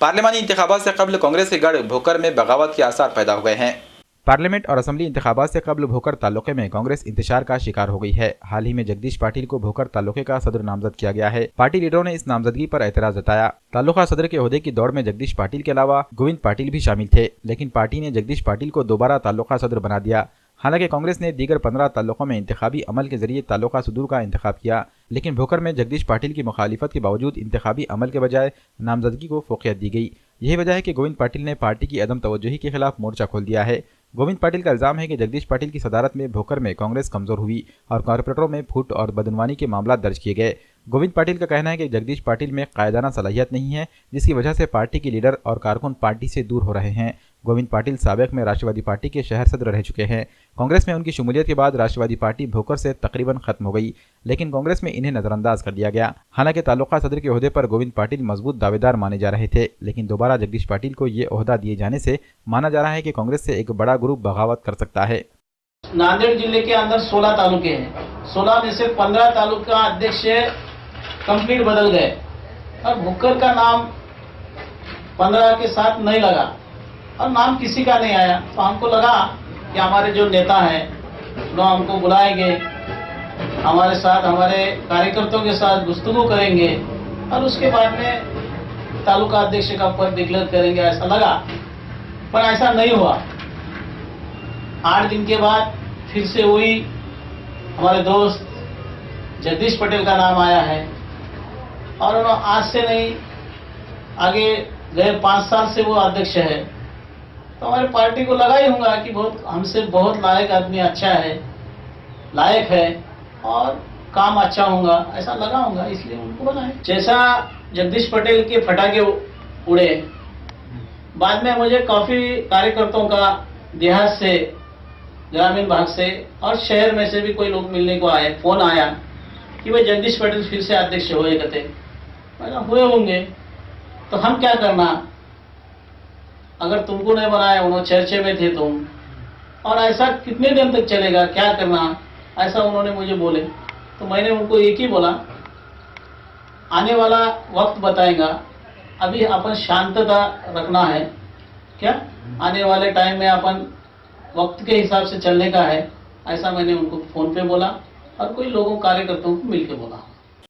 पार्लिमानी इंतखाबात से कबल कांग्रेस के गढ़ भोकर में बगावत के आसार पैदा हो गए हैं। पार्लियामेंट और असेंबली इंतखाबात से कबल भोकर तालुके में कांग्रेस इंतशार का शिकार हो गई है। हाल ही में जगदीश पाटिल को भोकर तालुके का सदर नामजद किया गया है। पार्टी लीडरों ने इस नामजदगी पर एतराज जताया। तालुका सदर के ओहदे की दौड़ में जगदीश पाटिल के अलावा गोविंद पाटिल भी शामिल थे, लेकिन पार्टी ने जगदीश पाटिल को दोबारा तालुका सदर बना दिया। हालांकि कांग्रेस ने दीगर 15 तालुकों में इंतखाबी अमल के जरिए तालुका सदूर का इंतखाब किया, लेकिन भोकर में जगदीश पाटिल की मुखालिफत के बावजूद इंतखाबी अमल के बजाय नामजदगी को फोकियत दी गई। यही वजह है कि गोविंद पाटिल ने पार्टी की अदम तवज्जुही के खिलाफ मोर्चा खोल दिया है। गोविंद पाटिल का इल्जाम है कि जगदीश पाटिल की सदारत में भोकर में कांग्रेस कमजोर हुई और कॉरपोरेटरों में फूट और बदनवानी के मामला दर्ज किए गए। गोविंद पाटिल का कहना है कि जगदीश पाटिल में कायदाना सलाहियत नहीं है, जिसकी वजह से पार्टी के लीडर और कारकुन पार्टी से दूर हो रहे हैं। गोविंद पाटिल साबिक में राष्ट्रवादी पार्टी के शहर सदर रह चुके हैं। कांग्रेस में उनकी शमूलियत के बाद राष्ट्रवादी पार्टी भोकर से तकरीबन खत्म हो गई, लेकिन कांग्रेस में इन्हें नजरअंदाज कर दिया गया। हालांकि तालुका सदर के ओहदे पर गोविंद पाटिल मजबूत दावेदार माने जा रहे थे, लेकिन दोबारा जगदीश पाटिल को ये ओहदा दिए जाने से माना जा रहा है कि कांग्रेस से एक बड़ा ग्रुप बगावत कर सकता है। नांदेड़ जिले के अंदर 16 तालुके हैं। 16 में से 15 तालुका अध्यक्ष कंप्लीट बदल गए और भोकर का नाम 15 के साथ नहीं लगा और नाम किसी का नहीं आया। तो हमको लगा कि हमारे जो नेता हैं वो हमको बुलाएंगे, हमारे साथ हमारे कार्यकर्ताओं के साथ गुफ्तगू करेंगे और उसके बाद में तालुका अध्यक्ष का पद डिक्लेयर करेंगे, ऐसा लगा। पर ऐसा नहीं हुआ। 8 दिन के बाद फिर से वही हमारे दोस्त जगदीश पटेल का नाम आया है और आज से नहीं, आगे गए 5 साल से वो अध्यक्ष है। तो हमारी पार्टी को लगा ही होगा कि बहुत हमसे बहुत लायक आदमी, अच्छा है, लायक है और काम अच्छा होगा, ऐसा लगा होगा, इसलिए उनको बनाए। जैसा जगदीश पटेल के फटाके उड़े, बाद में मुझे काफी कार्यकर्ताओं का देहात से, ग्रामीण भाग से और शहर में से भी कोई लोग मिलने को आए, फोन आया कि भाई जगदीश पटेल फिर से अध्यक्ष हुए कहते। मैंने हुए होंगे तो हम क्या करना, अगर तुमको नहीं बनाया, उन्होंने चर्चे में थे तुम, और ऐसा कितने दिन तक चलेगा, क्या करना, ऐसा उन्होंने मुझे बोले। तो मैंने उनको एक ही बोला, आने वाला वक्त बताएगा, अभी अपन शांतता रखना है, क्या आने वाले टाइम में अपन वक्त के हिसाब से चलने का है, ऐसा मैंने उनको फोन पे बोला और कोई लोगों कार्यकर्ताओं को मिलकर बोला।